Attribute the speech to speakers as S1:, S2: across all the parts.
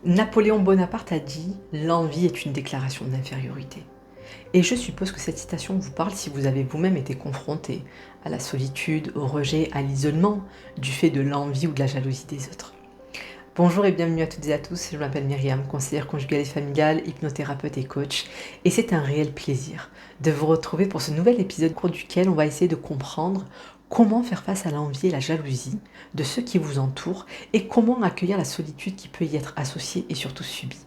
S1: Napoléon Bonaparte a dit « L'envie est une déclaration d'infériorité ». Et je suppose que cette citation vous parle si vous avez vous-même été confronté à la solitude, au rejet, à l'isolement, du fait de l'envie ou de la jalousie des autres. Bonjour et bienvenue à toutes et à tous, je m'appelle Myriam, conseillère conjugale et familiale, hypnothérapeute et coach, et c'est un réel plaisir de vous retrouver pour ce nouvel épisode au cours duquel on va essayer de comprendre comment faire face à l'envie et la jalousie de ceux qui vous entourent et comment accueillir la solitude qui peut y être associée et surtout subie.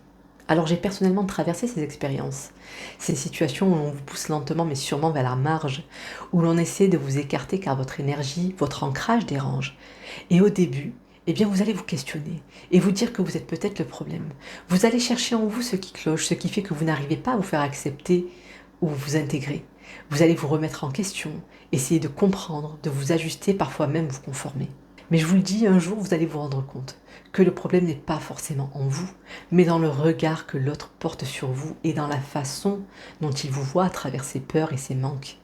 S1: Alors j'ai personnellement traversé ces expériences, ces situations où l'on vous pousse lentement mais sûrement vers la marge, où l'on essaie de vous écarter car votre énergie, votre ancrage dérange. Et au début, eh bien vous allez vous questionner et vous dire que vous êtes peut-être le problème. Vous allez chercher en vous ce qui cloche, ce qui fait que vous n'arrivez pas à vous faire accepter ou vous intégrer. Vous allez vous remettre en question, essayer de comprendre, de vous ajuster, parfois même vous conformer. Mais je vous le dis, un jour vous allez vous rendre compte que le problème n'est pas forcément en vous, mais dans le regard que l'autre porte sur vous et dans la façon dont il vous voit à travers ses peurs et ses manques.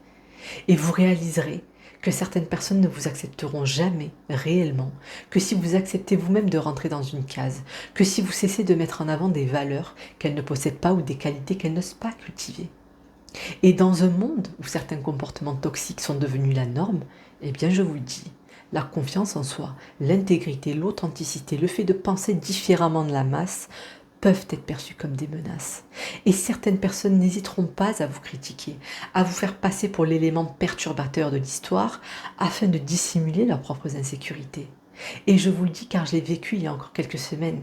S1: Et vous réaliserez que certaines personnes ne vous accepteront jamais réellement, que si vous acceptez vous-même de rentrer dans une case, que si vous cessez de mettre en avant des valeurs qu'elles ne possèdent pas ou des qualités qu'elles n'osent pas cultiver. Et dans un monde où certains comportements toxiques sont devenus la norme, eh bien je vous le dis, la confiance en soi, l'intégrité, l'authenticité, le fait de penser différemment de la masse peuvent être perçus comme des menaces. Et certaines personnes n'hésiteront pas à vous critiquer, à vous faire passer pour l'élément perturbateur de l'histoire afin de dissimuler leurs propres insécurités. Et je vous le dis car je l'ai vécu il y a encore quelques semaines.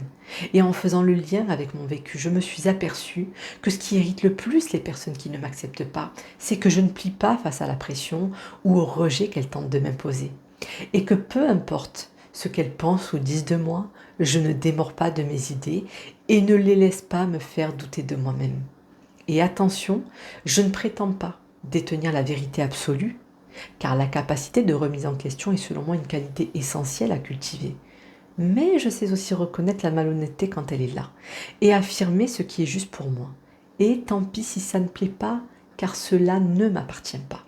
S1: Et en faisant le lien avec mon vécu, je me suis aperçue que ce qui irrite le plus les personnes qui ne m'acceptent pas, c'est que je ne plie pas face à la pression ou au rejet qu'elles tentent de m'imposer. Et que peu importe ce qu'elles pensent ou disent de moi, je ne démords pas de mes idées et ne les laisse pas me faire douter de moi-même. Et attention, je ne prétends pas détenir la vérité absolue, car la capacité de remise en question est selon moi une qualité essentielle à cultiver. Mais je sais aussi reconnaître la malhonnêteté quand elle est là, et affirmer ce qui est juste pour moi. Et tant pis si ça ne plaît pas, car cela ne m'appartient pas.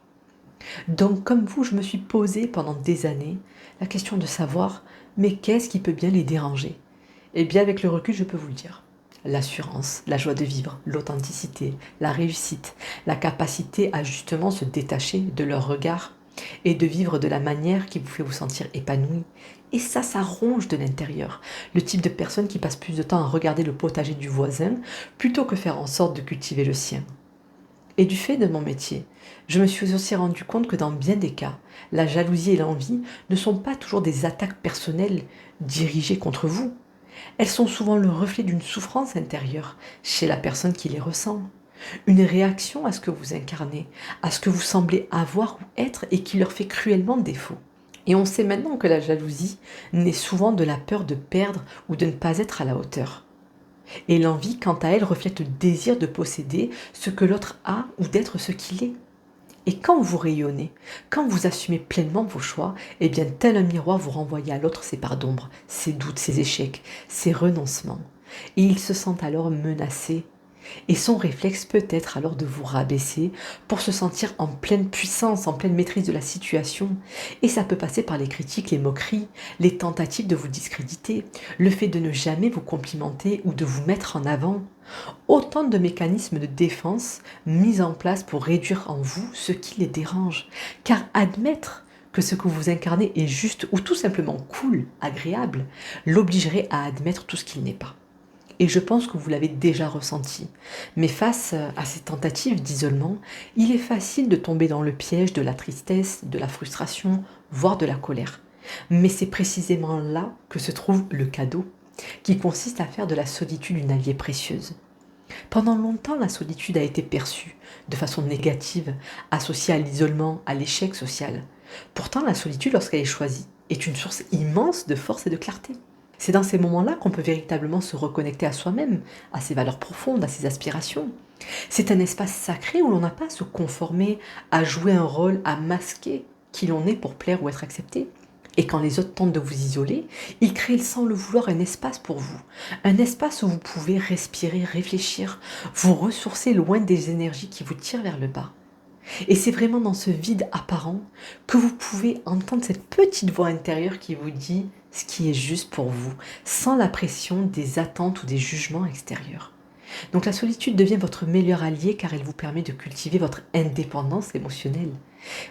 S1: Donc comme vous, je me suis posé pendant des années la question de savoir, mais qu'est-ce qui peut bien les déranger? Et bien avec le recul, je peux vous le dire. L'assurance, la joie de vivre, l'authenticité, la réussite, la capacité à justement se détacher de leur regard et de vivre de la manière qui vous fait vous sentir épanoui. Et ça ronge de l'intérieur. Le type de personne qui passe plus de temps à regarder le potager du voisin plutôt que faire en sorte de cultiver le sien. Et du fait de mon métier, je me suis aussi rendu compte que dans bien des cas, la jalousie et l'envie ne sont pas toujours des attaques personnelles dirigées contre vous. Elles sont souvent le reflet d'une souffrance intérieure chez la personne qui les ressent. Une réaction à ce que vous incarnez, à ce que vous semblez avoir ou être et qui leur fait cruellement défaut. Et on sait maintenant que la jalousie naît souvent de la peur de perdre ou de ne pas être à la hauteur. Et l'envie, quant à elle, reflète le désir de posséder ce que l'autre a ou d'être ce qu'il est. Et quand vous rayonnez, quand vous assumez pleinement vos choix, eh bien tel un miroir vous renvoyez à l'autre ses parts d'ombre, ses doutes, ses échecs, ses renoncements. Et il se sent alors menacé. Et son réflexe peut être alors de vous rabaisser pour se sentir en pleine puissance, en pleine maîtrise de la situation. Et ça peut passer par les critiques, les moqueries, les tentatives de vous discréditer, le fait de ne jamais vous complimenter ou de vous mettre en avant. Autant de mécanismes de défense mis en place pour réduire en vous ce qui les dérange. Car admettre que ce que vous incarnez est juste ou tout simplement cool, agréable, l'obligerait à admettre tout ce qu'il n'est pas. Et je pense que vous l'avez déjà ressenti. Mais face à ces tentatives d'isolement, il est facile de tomber dans le piège de la tristesse, de la frustration, voire de la colère. Mais c'est précisément là que se trouve le cadeau, qui consiste à faire de la solitude une alliée précieuse. Pendant longtemps, la solitude a été perçue de façon négative, associée à l'isolement, à l'échec social. Pourtant, la solitude, lorsqu'elle est choisie, est une source immense de force et de clarté. C'est dans ces moments-là qu'on peut véritablement se reconnecter à soi-même, à ses valeurs profondes, à ses aspirations. C'est un espace sacré où l'on n'a pas à se conformer, à jouer un rôle, à masquer qui l'on est pour plaire ou être accepté. Et quand les autres tentent de vous isoler, ils créent sans le vouloir un espace pour vous. Un espace où vous pouvez respirer, réfléchir, vous ressourcer loin des énergies qui vous tirent vers le bas. Et c'est vraiment dans ce vide apparent que vous pouvez entendre cette petite voix intérieure qui vous dit ce qui est juste pour vous, sans la pression des attentes ou des jugements extérieurs. Donc la solitude devient votre meilleur allié car elle vous permet de cultiver votre indépendance émotionnelle.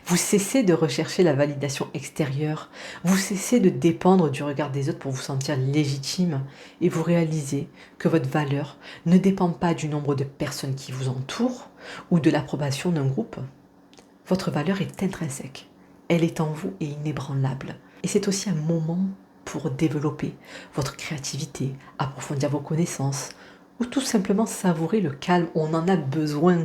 S1: Vous cessez de rechercher la validation extérieure, vous cessez de dépendre du regard des autres pour vous sentir légitime et vous réalisez que votre valeur ne dépend pas du nombre de personnes qui vous entourent ou de l'approbation d'un groupe. Votre valeur est intrinsèque, elle est en vous et inébranlable. Et c'est aussi un moment pour développer votre créativité, approfondir vos connaissances ou tout simplement savourer le calme, on en a besoin.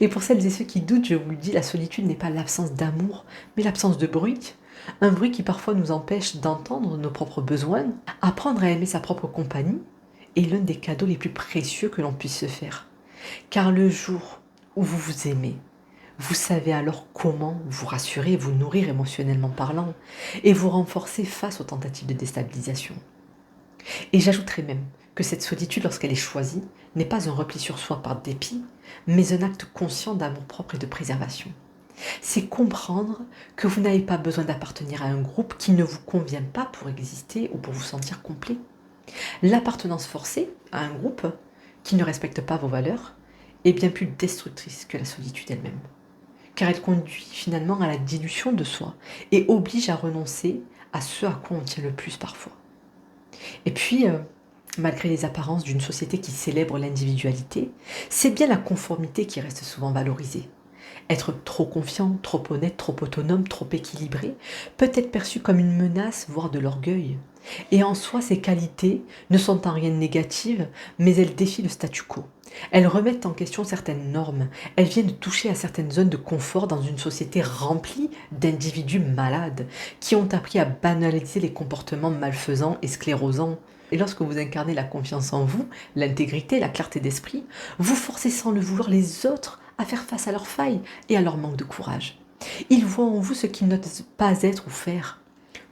S1: Et pour celles et ceux qui doutent, je vous le dis, la solitude n'est pas l'absence d'amour, mais l'absence de bruit. Un bruit qui parfois nous empêche d'entendre nos propres besoins. Apprendre à aimer sa propre compagnie est l'un des cadeaux les plus précieux que l'on puisse se faire. Car le jour où vous vous aimez, vous savez alors comment vous rassurer, vous nourrir émotionnellement parlant, et vous renforcer face aux tentatives de déstabilisation. Et j'ajouterais même que cette solitude, lorsqu'elle est choisie, n'est pas un repli sur soi par dépit, mais un acte conscient d'amour-propre et de préservation. C'est comprendre que vous n'avez pas besoin d'appartenir à un groupe qui ne vous convient pas pour exister ou pour vous sentir complet. L'appartenance forcée à un groupe qui ne respecte pas vos valeurs est bien plus destructrice que la solitude elle-même, car elle conduit finalement à la dilution de soi et oblige à renoncer à ce à quoi on tient le plus parfois. Et puis, malgré les apparences d'une société qui célèbre l'individualité, c'est bien la conformité qui reste souvent valorisée. Être trop confiant, trop honnête, trop autonome, trop équilibré peut être perçu comme une menace, voire de l'orgueil. Et en soi, ces qualités ne sont en rien négatives, mais elles défient le statu quo. Elles remettent en question certaines normes, elles viennent toucher à certaines zones de confort dans une société remplie d'individus malades qui ont appris à banaliser les comportements malfaisants et sclérosants. Et lorsque vous incarnez la confiance en vous, l'intégrité, la clarté d'esprit, vous forcez sans le vouloir les autres à faire face à leurs failles et à leur manque de courage. Ils voient en vous ce qu'ils n'osent pas être ou faire.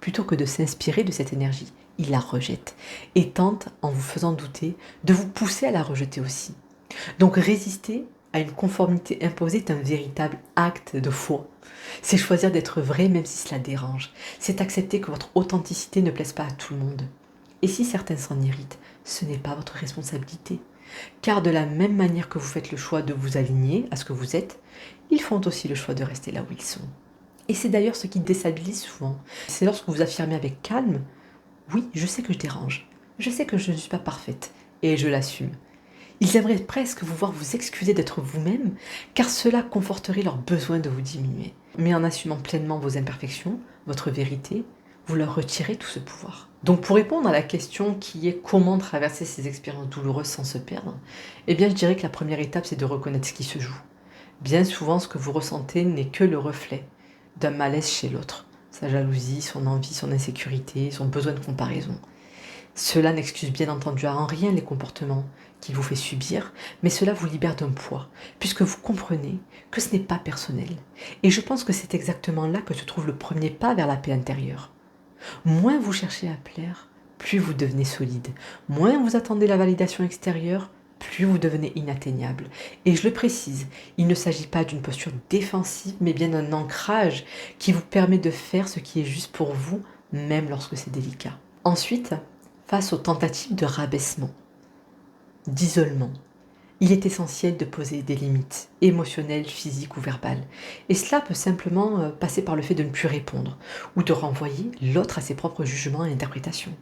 S1: Plutôt que de s'inspirer de cette énergie, ils la rejettent et tentent, en vous faisant douter, de vous pousser à la rejeter aussi. Donc résister à une conformité imposée est un véritable acte de foi. C'est choisir d'être vrai même si cela dérange. C'est accepter que votre authenticité ne plaise pas à tout le monde. Et si certains s'en irritent, ce n'est pas votre responsabilité. Car de la même manière que vous faites le choix de vous aligner à ce que vous êtes, ils font aussi le choix de rester là où ils sont. Et c'est d'ailleurs ce qui déstabilise souvent. C'est lorsque vous affirmez avec calme, oui, je sais que je dérange, je sais que je ne suis pas parfaite, et je l'assume. Ils aimeraient presque vous voir vous excuser d'être vous-même, car cela conforterait leur besoin de vous diminuer. Mais en assumant pleinement vos imperfections, votre vérité, vous leur retirez tout ce pouvoir. Donc pour répondre à la question qui est comment traverser ces expériences douloureuses sans se perdre, eh bien je dirais que la première étape c'est de reconnaître ce qui se joue. Bien souvent ce que vous ressentez n'est que le reflet d'un malaise chez l'autre. Sa jalousie, son envie, son insécurité, son besoin de comparaison. Cela n'excuse bien entendu en rien les comportements qu'il vous fait subir, mais cela vous libère d'un poids, puisque vous comprenez que ce n'est pas personnel. Et je pense que c'est exactement là que se trouve le premier pas vers la paix intérieure. Moins vous cherchez à plaire, plus vous devenez solide. Moins vous attendez la validation extérieure, plus vous devenez inatteignable. Et je le précise, il ne s'agit pas d'une posture défensive, mais bien d'un ancrage qui vous permet de faire ce qui est juste pour vous, même lorsque c'est délicat. Ensuite, face aux tentatives de rabaissement, d'isolement, il est essentiel de poser des limites émotionnelles, physiques ou verbales. Et cela peut simplement passer par le fait de ne plus répondre ou de renvoyer l'autre à ses propres jugements et interprétations.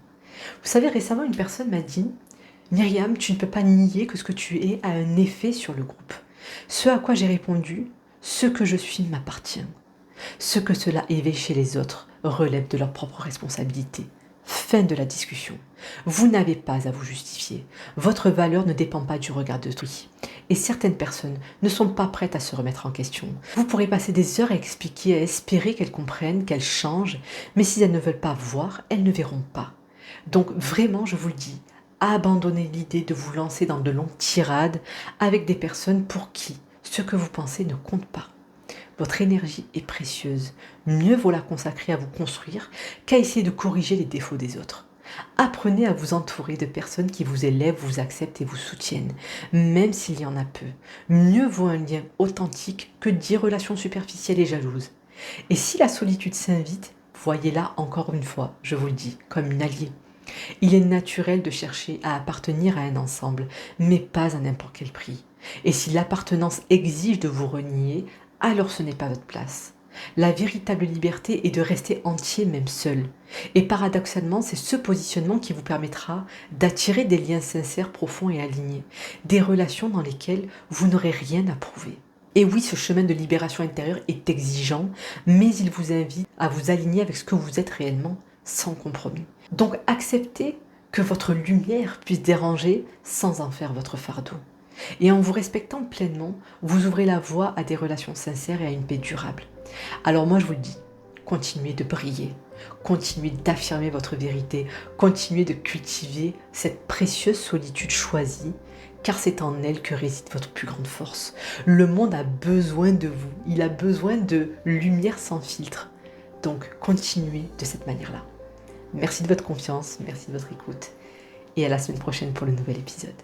S1: Vous savez, récemment, une personne m'a dit « Myriam, tu ne peux pas nier que ce que tu es a un effet sur le groupe. » Ce à quoi j'ai répondu « Ce que je suis m'appartient. Ce que cela éveille chez les autres relève de leur propre responsabilité. » Fin de la discussion. Vous n'avez pas à vous justifier. Votre valeur ne dépend pas du regard d'autrui. Et certaines personnes ne sont pas prêtes à se remettre en question. Vous pourrez passer des heures à expliquer, à espérer qu'elles comprennent, qu'elles changent, mais si elles ne veulent pas voir, elles ne verront pas. Donc vraiment, je vous le dis, abandonnez l'idée de vous lancer dans de longues tirades avec des personnes pour qui ce que vous pensez ne compte pas. Votre énergie est précieuse. Mieux vaut la consacrer à vous construire qu'à essayer de corriger les défauts des autres. Apprenez à vous entourer de personnes qui vous élèvent, vous acceptent et vous soutiennent, même s'il y en a peu. Mieux vaut un lien authentique que 10 relations superficielles et jalouses. Et si la solitude s'invite, voyez-la encore une fois, je vous le dis, comme une alliée. Il est naturel de chercher à appartenir à un ensemble, mais pas à n'importe quel prix. Et si l'appartenance exige de vous renier, alors ce n'est pas votre place. La véritable liberté est de rester entier même seul. Et paradoxalement, c'est ce positionnement qui vous permettra d'attirer des liens sincères, profonds et alignés. Des relations dans lesquelles vous n'aurez rien à prouver. Et oui, ce chemin de libération intérieure est exigeant, mais il vous invite à vous aligner avec ce que vous êtes réellement, sans compromis. Donc acceptez que votre lumière puisse déranger sans en faire votre fardeau. Et en vous respectant pleinement, vous ouvrez la voie à des relations sincères et à une paix durable. Alors moi je vous le dis, continuez de briller, continuez d'affirmer votre vérité, continuez de cultiver cette précieuse solitude choisie, car c'est en elle que réside votre plus grande force. Le monde a besoin de vous, il a besoin de lumière sans filtre. Donc continuez de cette manière-là. Merci de votre confiance, merci de votre écoute et à la semaine prochaine pour le nouvel épisode.